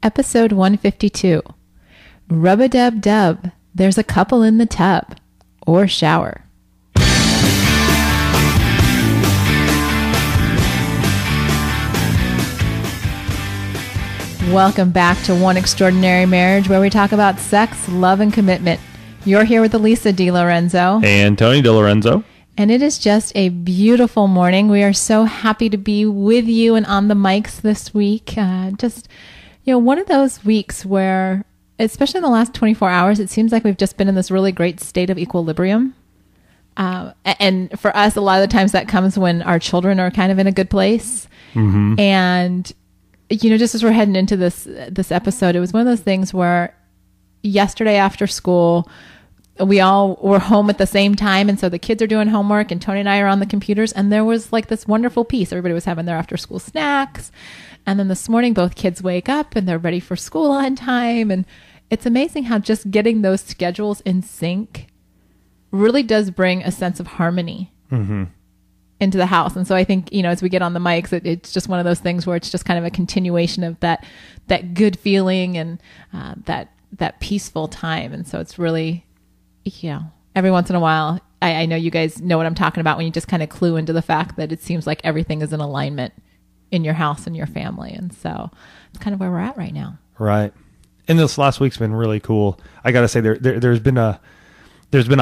Episode 152. Rub-a-dub-dub. There's a couple in the tub or shower. Welcome back to One Extraordinary Marriage, where we talk about sex, love, and commitment. You're here with Elisa DiLorenzo. And Tony DiLorenzo. And it is just a beautiful morning. We are so happy to be with you and on the mics this week. One of those weeks where, especially in the last 24 hours, it seems like we've just been in this really great state of equilibrium. And for us, a lot of the times that comes when our children are kind of in a good place. Mm-hmm. And, just as we're heading into this episode, it was one of those things where yesterday after school, we all were home at the same time. And so the kids are doing homework and Tony and I are on the computers. And there was like this wonderful peace. Everybody was having their after school snacks. And then this morning, both kids wake up and they're ready for school on time. And it's amazing how just getting those schedules in sync really does bring a sense of harmony into the house. And so I think, as we get on the mics, it's just one of those things where it's just kind of a continuation of that good feeling and that peaceful time. And so it's really, every once in a while, I know you guys know what I'm talking about when you just kind of clue into the fact that it seems like everything is in alignment in your house and your family. And so it's kind of where we're at right now. Right. And this last week's been really cool. I got to say there's been a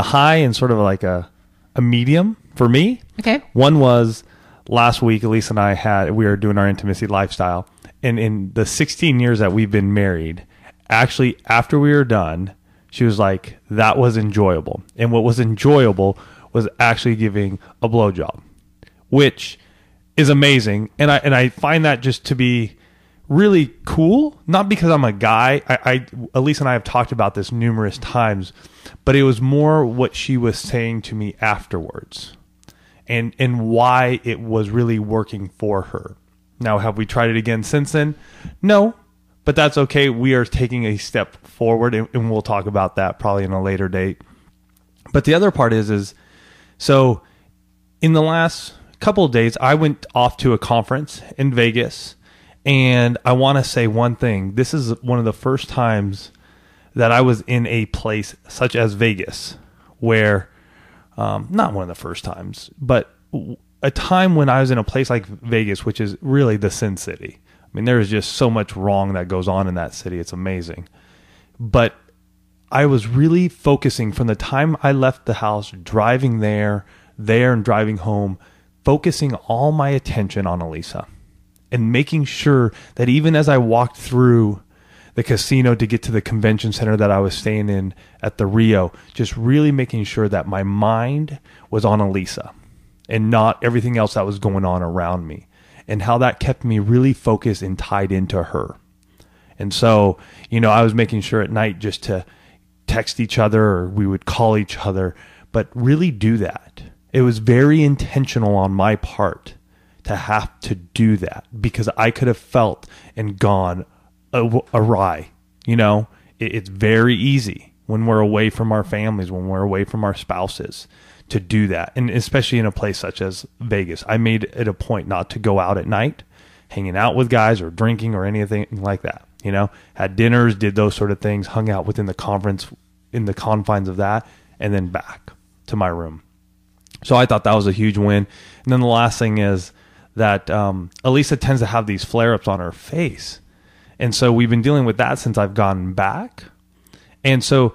high and sort of like a medium for me. Okay. One was last week, Elise and I we were doing our intimacy lifestyle. And in the 16 years that we've been married, actually after we were done, she was like, that was enjoyable. And what was enjoyable was actually giving a blowjob, which is amazing. And I find that just to be really cool, not because I'm a guy. Elise and I have talked about this numerous times, but it was more what she was saying to me afterwards and why it was really working for her. Now, have we tried it again since then? No, but that's okay. We are taking a step forward, and we'll talk about that probably in a later date. But the other part is so in the last couple of days, I went off to a conference in Vegas, and I want to say one thing. This is one of the first times that I was in a place such as Vegas where, not one of the first times, but a time when I was in a place like Vegas, which is really the Sin City. I mean, there is just so much wrong that goes on in that city. It's amazing. But I was really focusing from the time I left the house, driving there and driving home, focusing all my attention on Elisa and making sure that even as I walked through the casino to get to the convention center that I was staying in at the Rio, just really making sure that my mind was on Elisa and not everything else that was going on around me, and how that kept me really focused and tied into her. And so, I was making sure at night just to text each other, or we would call each other, but really do that. It was very intentional on my part to have to do that because I could have felt and gone awry. It's very easy when we're away from our families, when we're away from our spouses, to do that. And especially in a place such as Vegas, I made it a point not to go out at night, hanging out with guys or drinking or anything like that. Had dinners, did those sort of things, hung out within the conference, in the confines of that, and then back to my room. So I thought that was a huge win. And then the last thing is that Elisa tends to have these flare-ups on her face. And so we've been dealing with that since I've gotten back. And so,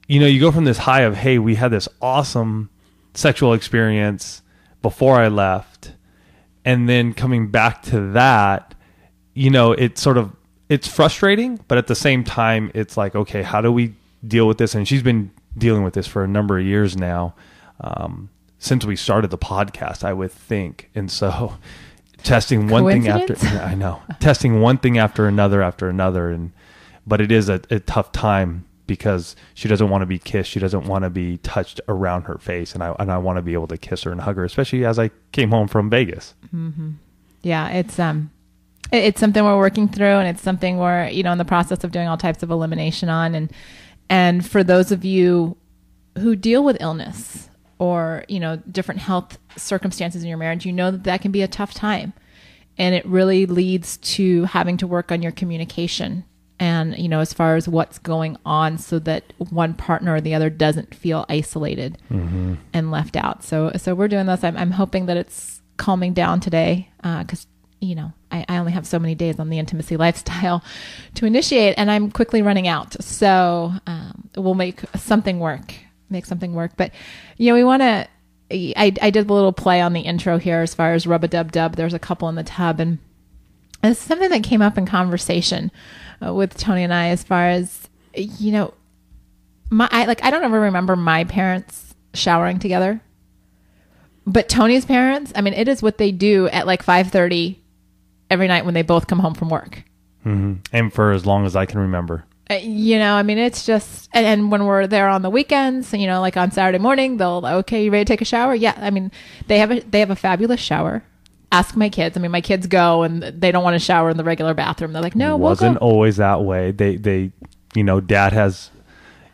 you go from this high of, hey, we had this awesome sexual experience before I left. And then coming back to that, it's frustrating, but at the same time, it's like, okay, how do we deal with this? And she's been dealing with this for a number of years now, since we started the podcast, I would think. And so testing one thing after, testing one thing after another. But it is a tough time because she doesn't want to be kissed. She doesn't want to be touched around her face. And I want to be able to kiss her and hug her, especially as I came home from Vegas. Mm-hmm. Yeah. It's something we're working through, and it's something we're, in the process of doing all types of elimination on. And for those of you who deal with illness or, different health circumstances in your marriage, that can be a tough time. And it really leads to having to work on your communication and, as far as what's going on so that one partner or the other doesn't feel isolated and left out. So we're doing this. I'm hoping that it's calming down today because, I only have so many days on the intimacy lifestyle to initiate and I'm quickly running out. So we'll make something work. But, we want to, I did a little play on the intro here as far as rub-a-dub-dub. There's a couple in the tub and it's something that came up in conversation with Tony and I as far as, I don't ever remember my parents showering together, but Tony's parents, it is what they do at like 5:30 every night when they both come home from work. Mm-hmm. And for as long as I can remember. It's just, and when we're there on the weekends, like on Saturday morning, okay, you ready to take a shower? Yeah. They have a fabulous shower. Ask my kids. My kids go and they don't want to shower in the regular bathroom. They're like, no, wasn't always that way. They, Dad has,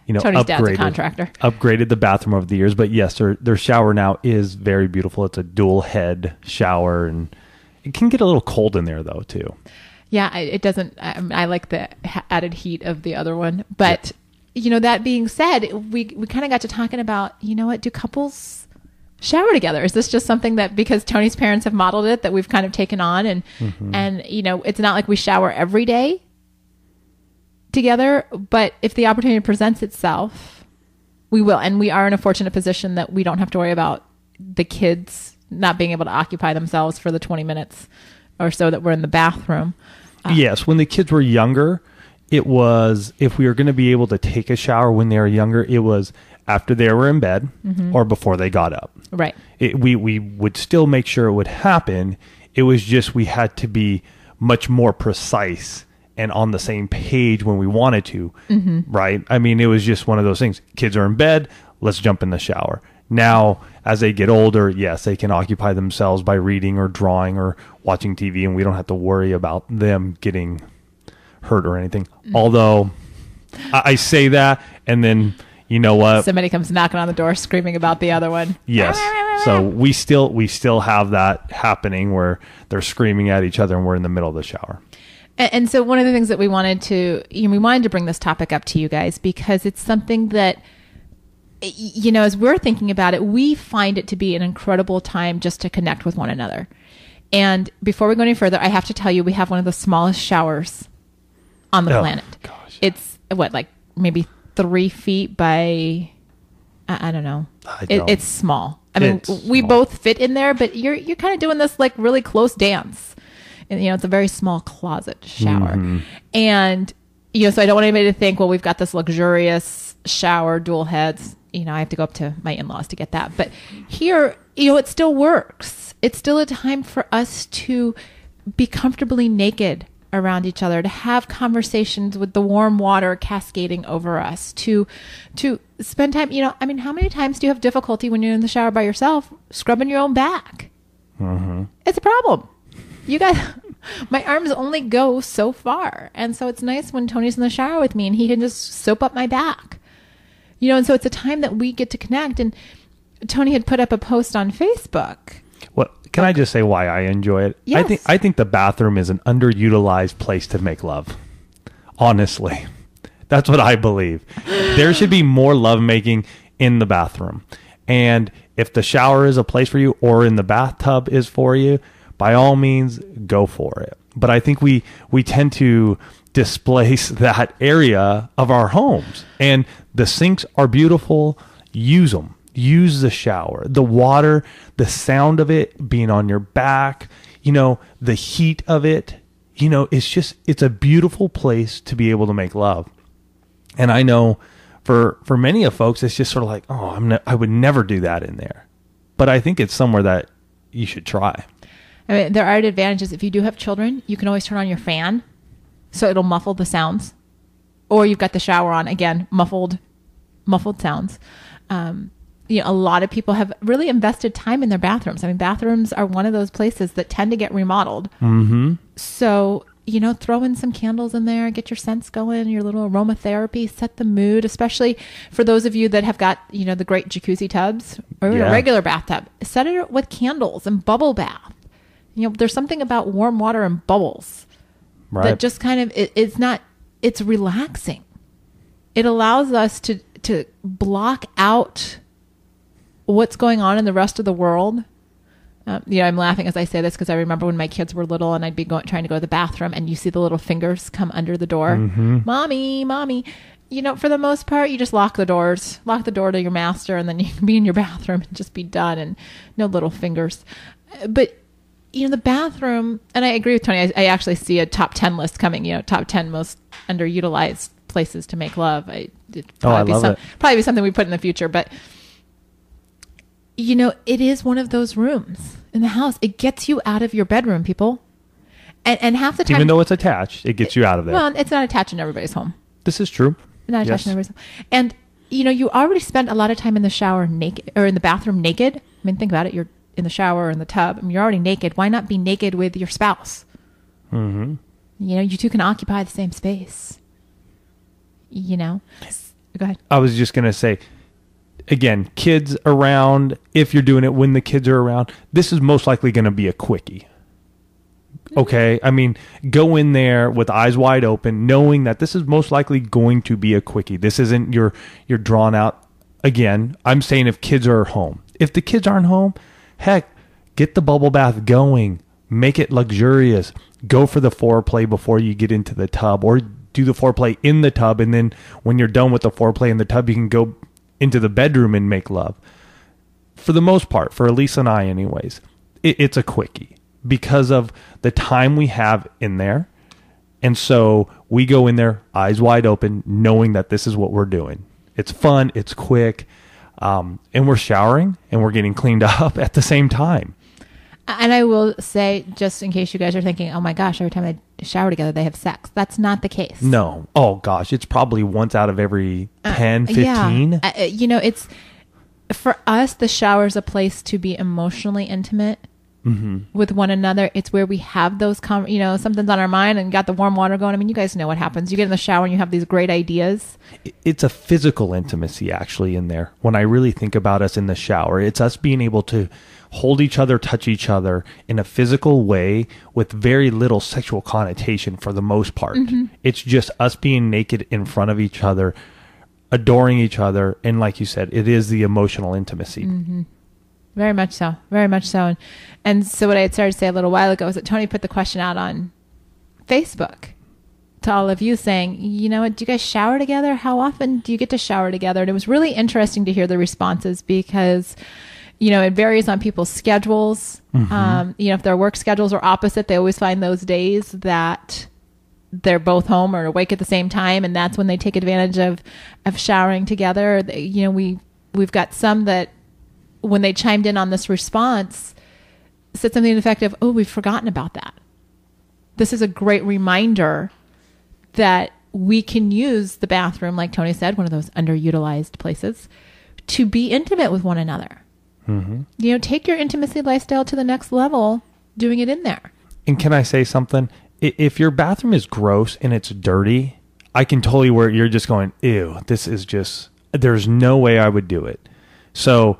Tony's dad's a contractor. Upgraded the bathroom over the years, but yes, their shower now is very beautiful. It's a dual head shower and it can get a little cold in there though too. Yeah, it doesn't. I like the added heat of the other one. But, that being said, we kind of got to talking about, do couples shower together? Is this just something that because Tony's parents have modeled it that we've kind of taken on? And, it's not like we shower every day together. But if the opportunity presents itself, we will. And we are in a fortunate position that we don't have to worry about the kids not being able to occupy themselves for the 20 minutes or so that we're in the bathroom. Yes, when the kids were younger, it was, if we were going to be able to take a shower when they were younger, it was after they were in bed or before they got up. Right. We would still make sure it would happen. It was just we had to be much more precise and on the same page when we wanted to, right? It was just one of those things. Kids are in bed, let's jump in the shower. Now, as they get older, yes, they can occupy themselves by reading or drawing or watching TV, and we don't have to worry about them getting hurt or anything. Although, I say that, and then, you know what? Somebody comes knocking on the door screaming about the other one. Yes. So we still have that happening where they're screaming at each other and we're in the middle of the shower. And so one of the things that we wanted to bring this topic up to you guys because it's something that, as we're thinking about it, we find it to be an incredible time just to connect with one another. And before we go any further, I have to tell you, we have one of the smallest showers on the planet. Gosh. It's maybe 3 feet by, I don't know. It's small. We both fit in there, but you're kind of doing this like really close dance. And, it's a very small closet shower. And, so I don't want anybody to think, well, we've got this luxurious shower, dual heads. I have to go up to my in-laws to get that. But here, it still works. It's still a time for us to be comfortably naked around each other, to have conversations with the warm water cascading over us, to spend time, how many times do you have difficulty when you're in the shower by yourself scrubbing your own back? It's a problem. You guys, my arms only go so far. And so it's nice when Tony's in the shower with me and he can just soap up my back. And so it's a time that we get to connect. And Tony had put up a post on Facebook. Well, can I just say why I enjoy it? Yes. I think the bathroom is an underutilized place to make love. Honestly, that's what I believe. There should be more lovemaking in the bathroom. And if the shower is a place for you or in the bathtub is for you, by all means, go for it. But I think we tend to displace that area of our homes. And the sinks are beautiful. Use them. Use the shower. The water, the sound of it being on your back, the heat of it, it's a beautiful place to be able to make love. And I know for many of folks, it's just sort of like, oh, I would never do that in there. But I think it's somewhere that you should try. There are advantages. If you do have children, you can always turn on your fan so it'll muffle the sounds. Or you've got the shower on, again, muffled sounds. A lot of people have really invested time in their bathrooms. Bathrooms are one of those places that tend to get remodeled. So, throw in some candles in there, get your scents going, your little aromatherapy, set the mood, especially for those of you that have got, the great jacuzzi tubs or a regular bathtub. Set it with candles and bubble bath. There's something about warm water and bubbles that just kind of, it's relaxing. It allows us to block out what's going on in the rest of the world. I'm laughing as I say this because I remember when my kids were little and I'd be trying to go to the bathroom and you see the little fingers come under the door. Mommy. For the most part, you just lock the door to your master, and then you can be in your bathroom and just be done, and no little fingers. But, the bathroom, and I agree with Tony, I actually see a top 10 list coming, top 10 most underutilized places to make love. Probably be something we put in the future, but it is one of those rooms in the house. It gets you out of your bedroom, people. And half the time, even though it's attached, it gets you out of there. Well, it's not attached in everybody's home. This is true. Not attached in everybody's home. And, you already spent a lot of time in the shower naked, or in the bathroom naked. I mean, think about it. You're in the shower or in the tub. I mean, you're already naked. Why not be naked with your spouse? Mm-hmm. You two can occupy the same space. Go ahead. I was just going to say, again, kids around, if you're doing it when the kids are around, this is most likely going to be a quickie. Okay? I mean, go in there with eyes wide open, knowing that this is most likely going to be a quickie. This isn't your drawn out. Again, I'm saying if kids are home. If the kids aren't home, heck, get the bubble bath going. Make it luxurious. Go for the foreplay before you get into the tub, or do the foreplay in the tub, and then when you're done with the foreplay in the tub, you can go into the bedroom and make love. For the most part, for Elisa and I anyways, it's a quickie because of the time we have in there. And so we go in there eyes wide open, knowing that this is what we're doing. It's fun, it's quick, and we're showering and we're getting cleaned up at the same time. And I will say, just in case you guys are thinking, oh my gosh, every time they shower together, they have sex. That's not the case. No. Oh gosh, it's probably once out of every 10, 15. Yeah. It's, for us, the shower is a place to be emotionally intimate with one another. It's where we have those, something's on our mind and got the warm water going. I mean, you guys know what happens. You get in the shower and you have these great ideas. It's a physical intimacy actually in there. When I really think about us in the shower, it's us being able to hold each other, touch each other in a physical way with very little sexual connotation for the most part. It's just us being naked in front of each other, adoring each other. And like you said, it is the emotional intimacy. Very much so. Very much so. And so what I had started to say a little while ago is that Tony put the question out on Facebook to all of you saying, do you guys shower together? How often do you get to shower together? And it was really interesting to hear the responses because it varies on people's schedules. If their work schedules are opposite, they always find those days that they're both home or awake at the same time. And that's when they take advantage of showering together. We've got some that when they chimed in on this response said something to the effect of, oh, we've forgotten about that. This is a great reminder that we can use the bathroom, like Tony said, one of those underutilized places, to be intimate with one another. Take your intimacy lifestyle to the next level, doing it in there. And can I say something? If your bathroom is gross and it's dirty, I can totally where you're just going, ew, this is just, there's no way I would do it. So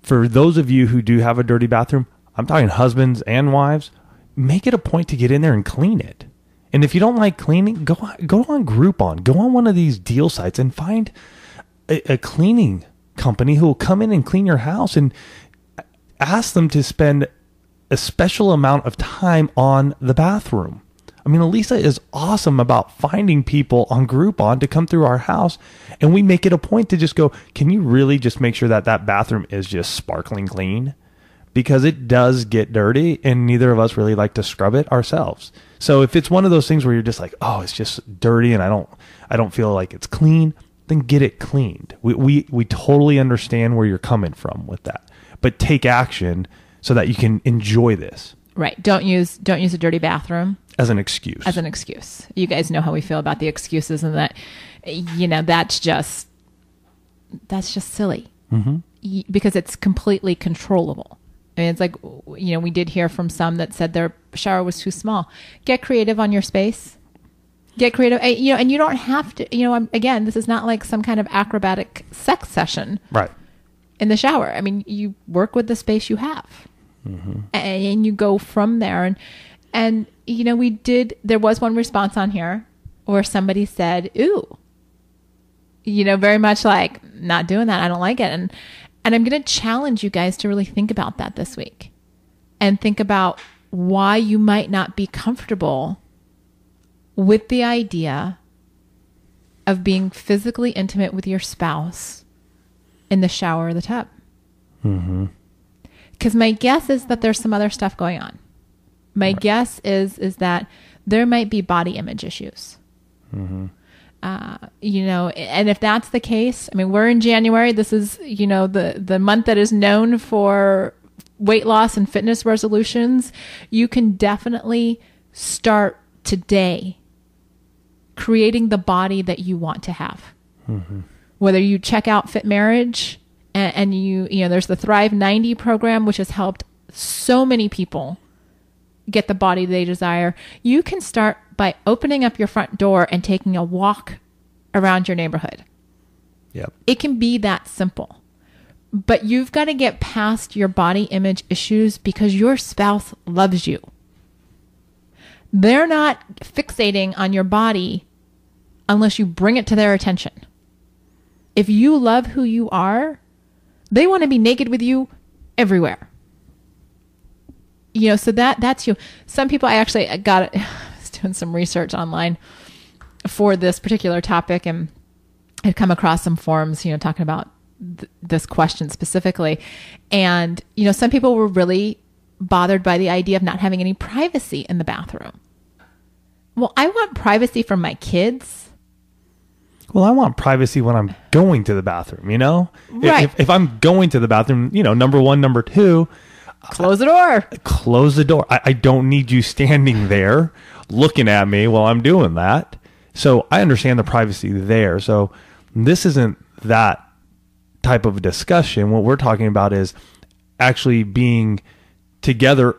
for those of you who do have a dirty bathroom, I'm talking husbands and wives, make it a point to get in there and clean it. And if you don't like cleaning, go on Groupon, go on one of these deal sites and find a cleaning company who will come in and clean your house, and ask them to spend a special amount of time on the bathroom. I mean, Elisa is awesome about finding people on Groupon to come through our house, and we make it a point to just go, can you really just make sure that bathroom is just sparkling clean? Because it does get dirty, and neither of us really like to scrub it ourselves. So if it's one of those things where you're just like, oh, it's just dirty and I don't feel like it's clean, then get it cleaned. We totally understand where you're coming from with that, but take action so that you can enjoy this. Right. Don't use a dirty bathroom as an excuse. You guys know how we feel about the excuses, and that, that's just silly because it's completely controllable. I mean, it's like, we did hear from some that said their shower was too small. Get creative on your space. Get creative, and you don't have to, again, this is not like some kind of acrobatic sex session. Right. In the shower. I mean, you work with the space you have. and you go from there. And there was one response on here where somebody said, ooh, very much like, not doing that. I don't like it. And I'm going to challenge you guys to really think about that this week and think about why you might not be comfortable with the idea of being physically intimate with your spouse in the shower or the tub. Because my guess is that there's some other stuff going on. My guess is that there might be body image issues. And if that's the case, I mean, we're in January. This is, the month that is known for weight loss and fitness resolutions. You can definitely start today creating the body that you want to have. Whether you check out Fit Marriage and there's the Thrive 90 program, which has helped so many people get the body they desire. You can start by opening up your front door and taking a walk around your neighborhood. Yep. It can be that simple. But you've got to get past your body image issues because your spouse loves you. They're not fixating on your body unless you bring it to their attention. If you love who you are, they want to be naked with you everywhere. So that's you. Some people, I was doing some research online for this particular topic and I'd come across some forums, talking about this question specifically. And, some people were really bothered by the idea of not having any privacy in the bathroom. Well, I want privacy from my kids. Well, I want privacy when I'm going to the bathroom, Right. If I'm going to the bathroom, number one, number two, close the door. Close the door. I don't need you standing there looking at me while I'm doing that. So I understand the privacy there. So this isn't that type of discussion. What we're talking about is actually being together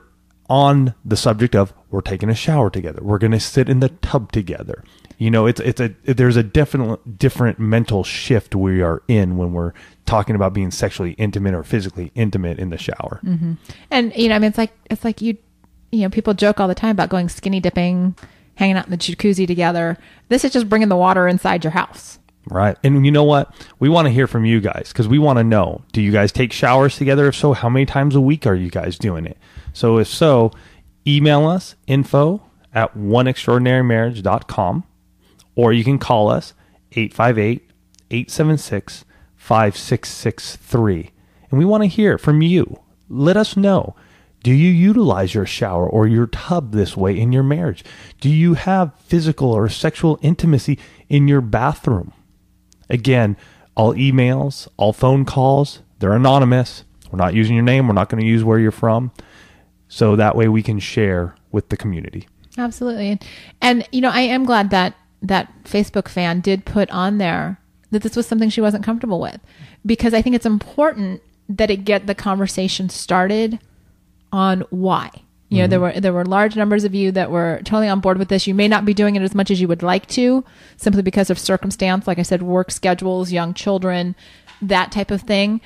on the subject of we're taking a shower together. We're going to sit in the tub together. There's a different mental shift we are in when we're talking about being sexually intimate or physically intimate in the shower. And it's like people joke all the time about going skinny dipping, hanging out in the jacuzzi together. This is just bringing the water inside your house. Right. And you know what? We want to hear from you guys because we want to know, do you guys take showers together? If so, how many times a week are you guys doing it? So if so, email us info@oneextraordinarymarriage.com, or you can call us 858-876-5663. And we want to hear from you. Let us know. Do you utilize your shower or your tub this way in your marriage? Do you have physical or sexual intimacy in your bathroom? Again, all emails, all phone calls, they're anonymous. We're not using your name. We're not going to use where you're from. So that way we can share with the community. Absolutely. And I am glad that Facebook fan did put on there that this was something she wasn't comfortable with, because I think it's important that it get the conversation started on why. There were large numbers of you that were totally on board with this. You may not be doing it as much as you would like to, simply because of circumstance, like I said, work schedules, young children, that type of thing.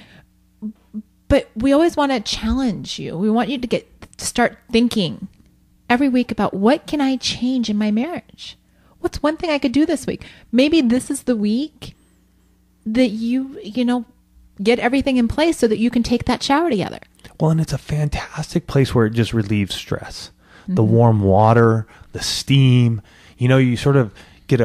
But we always want to challenge you. We want you to start thinking every week about, what can I change in my marriage? What's one thing I could do this week? Maybe this is the week that you get everything in place so that you can take that shower together. Well, and it's a fantastic place where it just relieves stress. The warm water, the steam, you sort of get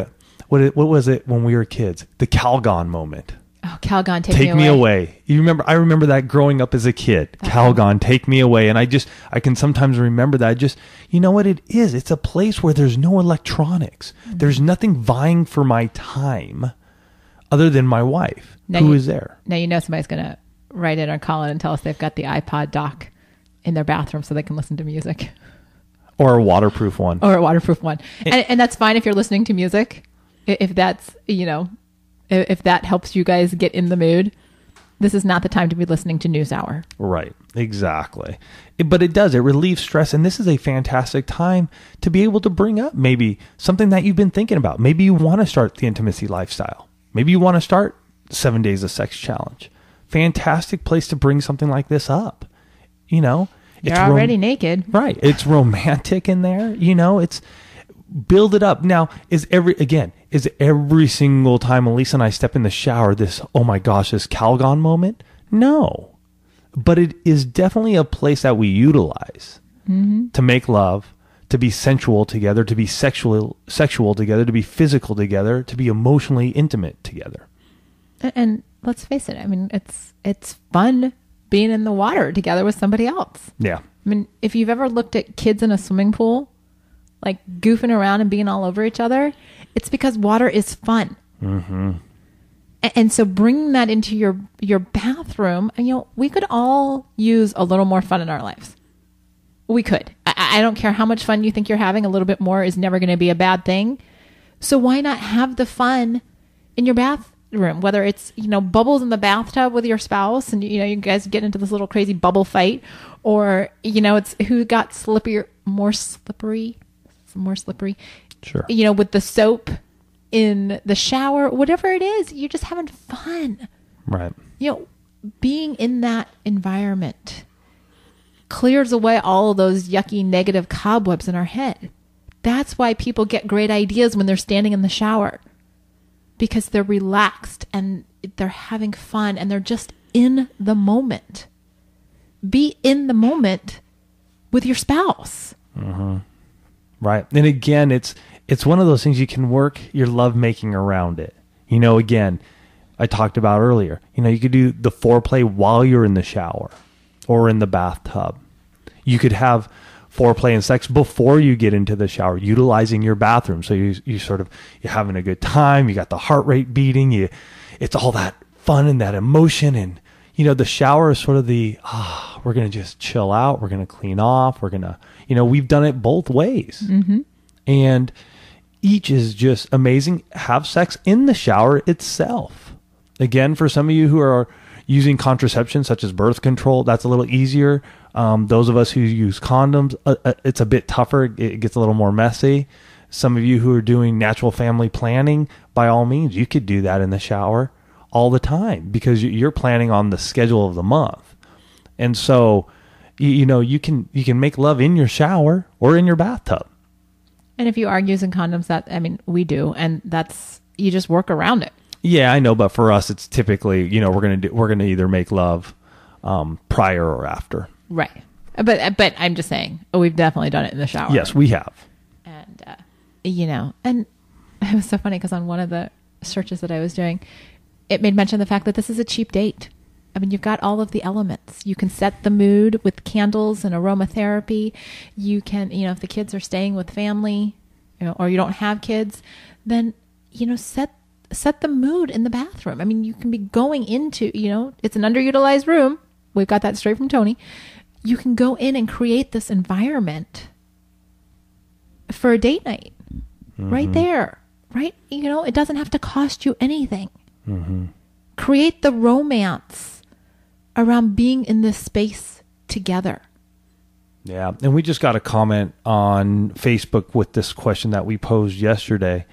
what was it when we were kids? The Calgon moment. Oh, Calgon, take me away. I remember that growing up as a kid. Calgon, take me away. And I can sometimes remember that. You know what it is? It's a place where there's no electronics. There's nothing vying for my time other than my wife, who is there. Now, somebody's going to write in or call in and tell us they've got the iPod dock in their bathroom so they can listen to music. Or a waterproof one. And that's fine if you're listening to music. If that's, if that helps you guys get in the mood. This is not the time to be listening to NewsHour. Right. Exactly. But it relieves stress. And this is a fantastic time to be able to bring up maybe something that you've been thinking about. Maybe you want to start the intimacy lifestyle. Maybe you want to start 7 Days of Sex Challenge. Fantastic place to bring something like this up. You're already naked. Right. It's romantic in there. It's build it up. Now, is every single time Elisa and I step in the shower this, oh my gosh, this Calgon moment? No. But it is definitely a place that we utilize to make love, to be sensual together, to be sexual together, to be physical together, to be emotionally intimate together. And let's face it, I mean, it's fun being in the water together with somebody else. Yeah. I mean, if you've ever looked at kids in a swimming pool, like goofing around and being all over each other, it's because water is fun. Mm-hmm. And so bringing that into your bathroom, and we could all use a little more fun in our lives. We could. I don't care how much fun you think you're having. A little bit more is never going to be a bad thing. So why not have the fun in your bathroom? Whether it's, bubbles in the bathtub with your spouse and, you guys get into this little crazy bubble fight, or, it's who got more slippery. Sure. With the soap in the shower, whatever it is, you're just having fun. Right. Being in that environment clears away all of those yucky negative cobwebs in our head. That's why people get great ideas when they're standing in the shower, because they're relaxed and they're having fun and they're just in the moment. Be in the moment with your spouse. Mm-hmm. Right. And again, it's one of those things you can work your love making around it. Again, I talked about earlier, you could do the foreplay while you're in the shower or in the bathtub. You could have foreplay and sex before you get into the shower, utilizing your bathroom. So you're having a good time. You got the heart rate beating. It's all that fun and that emotion. And, the shower is sort of we're going to just chill out. We're going to clean off. We're going to, we've done it both ways. Mm-hmm. And each is just amazing. Have sex in the shower itself. Again, for some of you who are using contraception such as birth control, that's a little easier. Those of us who use condoms, it's a bit tougher. It gets a little more messy. Some of you who are doing natural family planning, by all means, you could do that in the shower all the time because you're planning on the schedule of the month. And so, you can make love in your shower or in your bathtub. And if you are using condoms, we do, and you just work around it. Yeah, I know, but for us, it's typically, we're gonna either make love prior or after. Right. But I'm just saying, we've definitely done it in the shower. Yes, we have. And, and it was so funny because on one of the searches that I was doing, it made mention of the fact that this is a cheap date. You've got all of the elements. You can set the mood with candles and aromatherapy. You can, if the kids are staying with family, or you don't have kids, then, set the mood in the bathroom. You can be going into, it's an underutilized room. We've got that straight from Tony. You can go in and create this environment for a date night right there, right? It doesn't have to cost you anything. Mm-hmm. Create the romance around being in this space together. Yeah. And we just got a comment on Facebook with this question that we posed yesterday.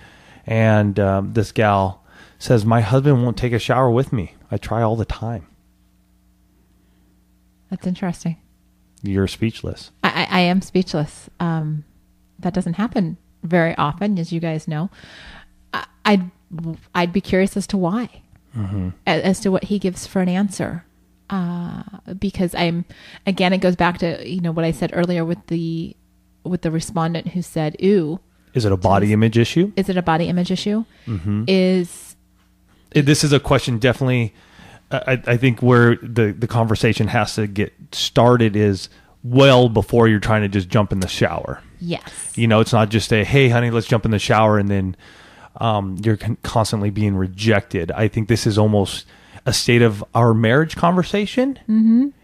And this gal says, my husband won't take a shower with me. I try all the time. That's interesting. You're speechless. I am speechless. That doesn't happen very often, as you guys know. I'd be curious as to why, as to what he gives for an answer. Because again, it goes back to, what I said earlier with the respondent who said, ooh. Is it a body image issue? Is it a body image issue? Mm-hmm. This is a question definitely, I think where the conversation has to get started is well before you're trying to just jump in the shower. Yes. It's not just hey, honey, let's jump in the shower, and then you're constantly being rejected. I think this is almost a state of our marriage conversation,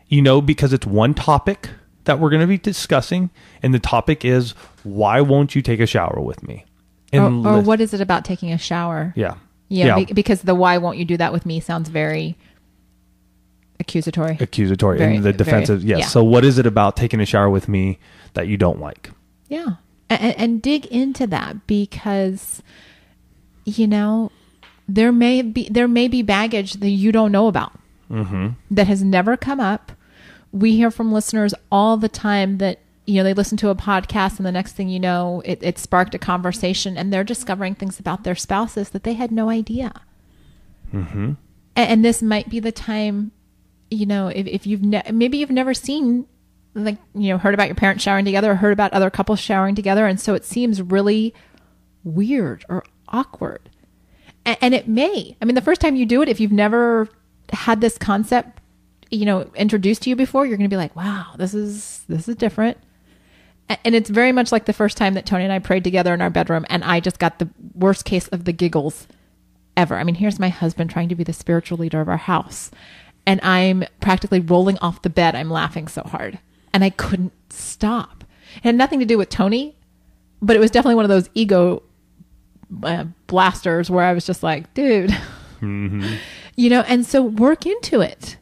because it's one topic that we're going to be discussing, and the topic is, why won't you take a shower with me? Or what is it about taking a shower? Yeah. Because the why won't you do that with me sounds very accusatory. Very, in the defensive, yes. Yeah. So what is it about taking a shower with me that you don't like? Yeah. And dig into that, because, there may be baggage that you don't know about, that has never come up we hear from listeners all the time that, they listen to a podcast and the next thing you know, it sparked a conversation and they're discovering things about their spouses that they had no idea. Mm-hmm. And this might be the time, if maybe you've never seen, heard about your parents showering together or heard about other couples showering together. And so it seems really weird or awkward. And it may, the first time you do it, if you've never had this concept, introduced to you before, you're going to be like, wow, this is different. And it's very much like the first time that Tony and I prayed together in our bedroom and I just got the worst case of the giggles ever. Here's my husband trying to be the spiritual leader of our house. And I'm practically rolling off the bed. I'm laughing so hard. And I couldn't stop. It had nothing to do with Tony, but it was definitely one of those ego blasters where I was just like, dude, mm-hmm. And so work into it.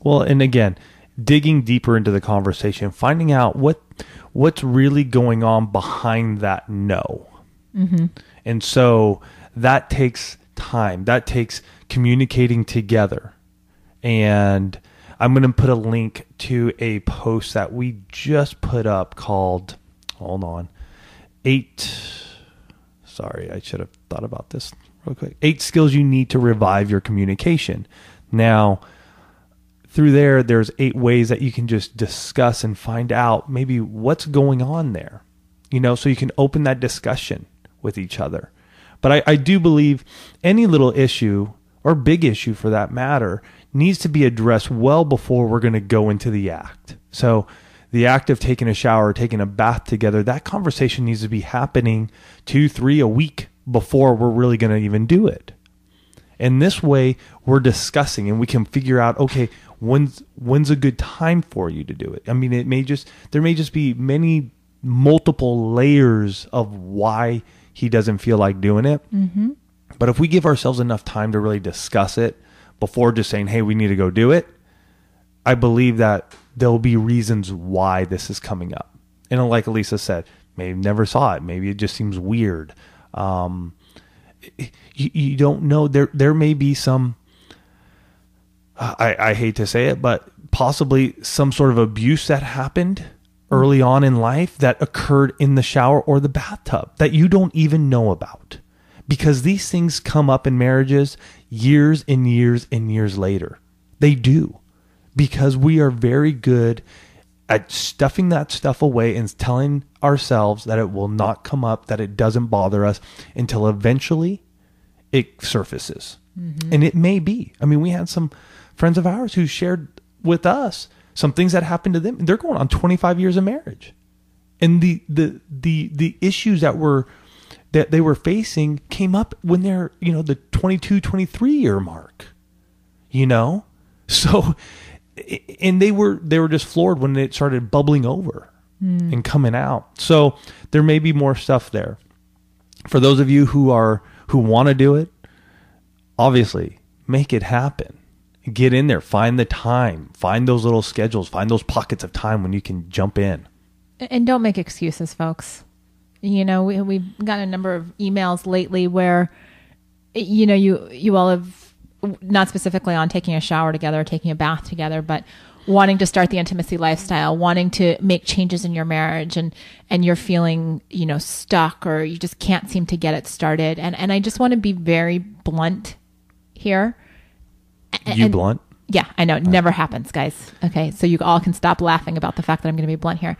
Well, and again, digging deeper into the conversation, finding out what's really going on behind that no. Mm-hmm. And so that takes time. That takes communicating together. And I'm going to put a link to a post that we just put up called, Sorry, I should have thought about this real quick. 8 skills you need to revive your communication. Now, through there's 8 ways that you can just discuss and find out maybe what's going on there, so you can open that discussion with each other. But I do believe any little issue or big issue for that matter needs to be addressed well before we're going to go into the act. So the act of taking a shower, taking a bath together, that conversation needs to be happening 2-3 a week before we're really going to even do it. And this way we're discussing and we can figure out, okay, when's a good time for you to do it? there may just be multiple layers of why he doesn't feel like doing it. Mm-hmm. But if we give ourselves enough time to really discuss it before just saying, hey, we need to go do it, I believe that there'll be reasons why this is coming up. And like Elisa said, maybe never saw it. Maybe it just seems weird. You don't know. There may be some, I hate to say it, but possibly some sort of abuse that happened early on in life that occurred in the shower or the bathtub that you don't even know about. Because these things come up in marriages years and years and years later. They do. Because we are very good at stuffing that stuff away and telling ourselves that it will not come up, that it doesn't bother us until eventually it surfaces. Mm-hmm. And it may be. We had some friends of ours who shared with us some things that happened to them. They're going on 25 years of marriage. And the issues that they were facing came up when they're, the 22, 23 year mark, So, and they were just floored when it started bubbling over and coming out. So there may be more stuff there. For those of you who want to do it, obviously make it happen. Get in there, find the time, find those little schedules, find those pockets of time when you can jump in. And don't make excuses, folks. We've gotten a number of emails lately where, you all have, not specifically on taking a shower together, taking a bath together, but wanting to start the intimacy lifestyle, wanting to make changes in your marriage, and you're feeling, stuck, or you just can't seem to get it started. And I just want to be very blunt here. Blunt? Yeah, I know. It never happens, guys. Okay, so you all can stop laughing about the fact that I'm going to be blunt here.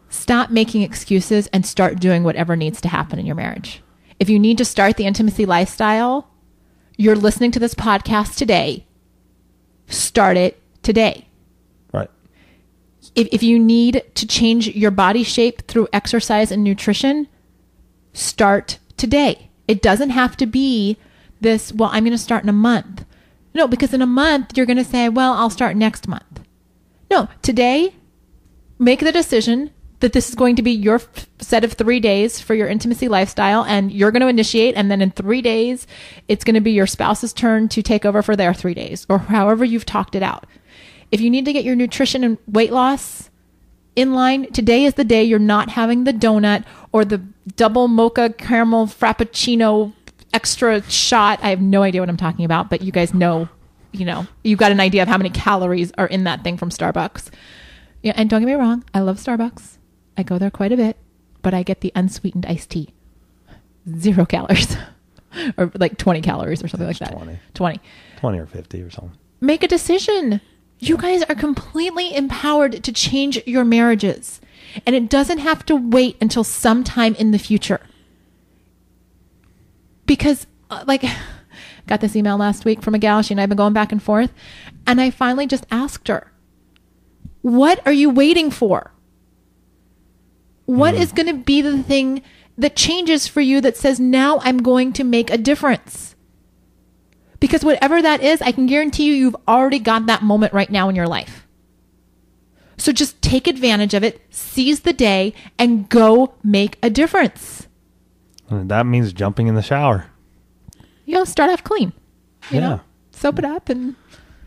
Stop making excuses and start doing whatever needs to happen in your marriage. If you need to start the intimacy lifestyle, you're listening to this podcast today. Start it today. Right. If you need to change your body shape through exercise and nutrition, start today. It doesn't have to be this, well, I'm going to start in a month. No, because in a month, you're going to say, well, I'll start next month. No, today, make the decision that this is going to be your set of 3 days for your intimacy lifestyle, and you're going to initiate, and then in 3 days, it's going to be your spouse's turn to take over for their 3 days, or however you've talked it out. If you need to get your nutrition and weight loss in line, today is the day you're not having the donut or the double mocha caramel frappuccino extra shot. I have no idea what I'm talking about, but you guys know you've got an idea of how many calories are in that thing from Starbucks. Yeah, and don't get me wrong, I love Starbucks. I go there quite a bit, but I get the unsweetened iced tea. 0 calories. Or like 20 calories or something like that. 20 or 50 or something. Make a decision. You guys are completely empowered to change your marriages. And it doesn't have to wait until sometime in the future. Because, got this email last week from a gal. She and I have been going back and forth. And I finally just asked her, what are you waiting for? What is going to be the thing that changes for you that says, now I'm going to make a difference? Because whatever that is, I can guarantee you've already got that moment right now in your life. So just take advantage of it, seize the day, and go make a difference. And that means jumping in the shower. Start off clean. You know, soap it up and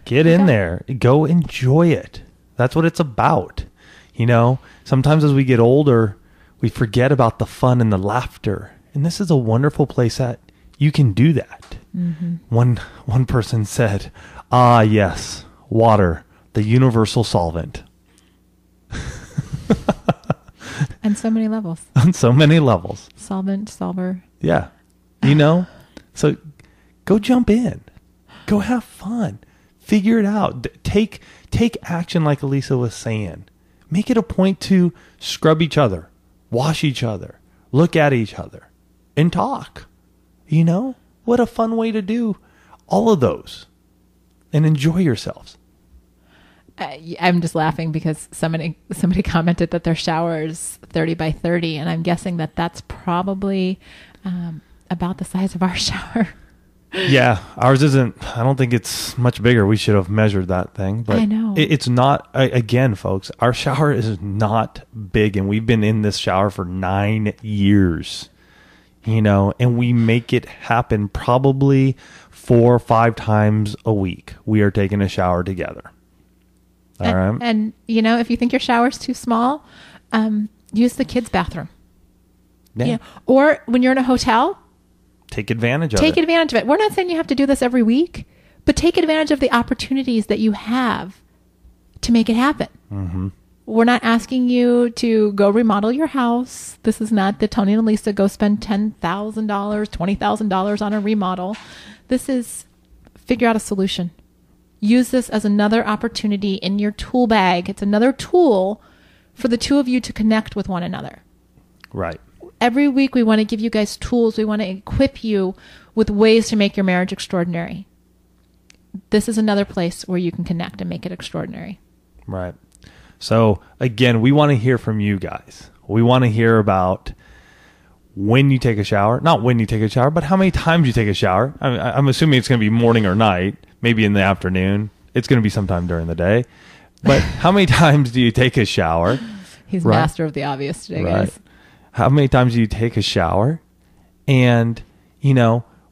get in there. Go enjoy it. That's what it's about. Sometimes as we get older, we forget about the fun and the laughter. And this is a wonderful place that you can do that. Mm-hmm. One person said, yes, water, the universal solvent. On so many levels. On so many levels. Solvent, solver. Yeah. So go jump in. Go have fun. Figure it out. Take action like Elisa was saying. Make it a point to scrub each other, wash each other, look at each other, and talk. What a fun way to do all of those and enjoy yourselves. I'm just laughing because somebody commented that their shower is 30 by 30, and I'm guessing that that's probably about the size of our shower. Yeah, ours isn't. I don't think it's much bigger. We should have measured that thing. But I know. It's not, again, folks, our shower is not big, and we've been in this shower for 9 years, and we make it happen probably 4 or 5 times a week. We are taking a shower together. All right. And, if you think your shower's too small, use the kids' bathroom. Yeah. Or when you're in a hotel, take advantage of it. Take advantage of it. We're not saying you have to do this every week, but take advantage of the opportunities that you have to make it happen. Mm-hmm. We're not asking you to go remodel your house. This is not the Tony and Lisa go spend $10,000, $20,000 on a remodel. This is figure out a solution. Use this as another opportunity in your tool bag. It's another tool for the two of you to connect with one another. Right. Every week we want to give you guys tools. We want to equip you with ways to make your marriage extraordinary. This is another place where you can connect and make it extraordinary. Right. So again, we want to hear from you guys. We want to hear about when you take a shower, not when you take a shower, but how many times you take a shower. I'm assuming it's going to be morning or night, maybe in the afternoon. It's going to be sometime during the day. But how many times do you take a shower? He's master of the obvious today, guys. How many times do you take a shower? And,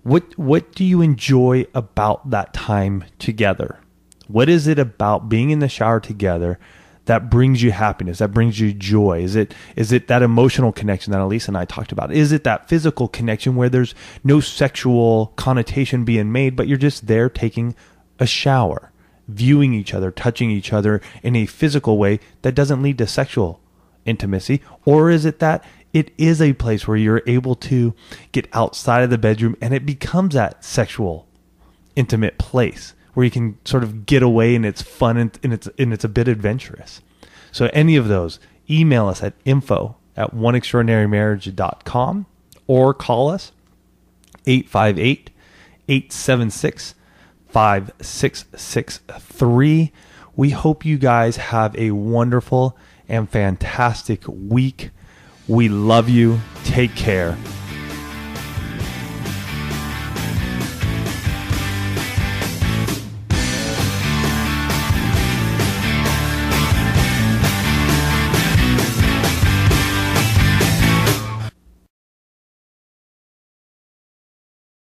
what do you enjoy about that time together? What is it about being in the shower together that brings you happiness, that brings you joy? Is it that emotional connection that Elisa and I talked about? Is it that physical connection where there's no sexual connotation being made, but you're just there taking a shower, viewing each other, touching each other in a physical way that doesn't lead to sexual intimacy? Or is it that it is a place where you're able to get outside of the bedroom and it becomes that sexual, intimate place where you can sort of get away and it's fun and it's a bit adventurous? So any of those, email us at info@oneextraordinarymarriage.com or call us 858-876-5663. We hope you guys have a wonderful and fantastic week. We love you. Take care.